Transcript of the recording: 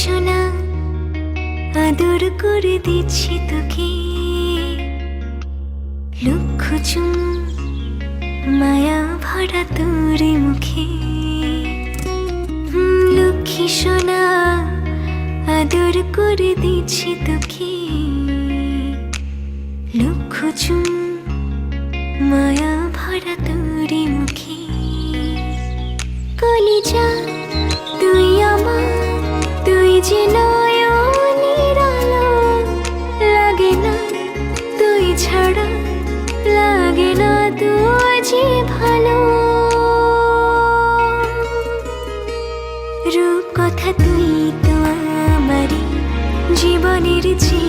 সোনা আদর করে দিচ্ছি তোকে, লক্ষ চুমু মায়া ভরা তোর মুখে। লক্ষ্মী সোনা আদর করে দিচ্ছি তোকে, লক্ষ চুমু মায়া ভরা তোর মুখে। কলিজা তুই আমার, তুই যে নয়নের আলো, লাগে না তুই ছাড়া, লাগে না তুই যে ভালো। রূপ কথা তুই তো আমারই জীবনের যে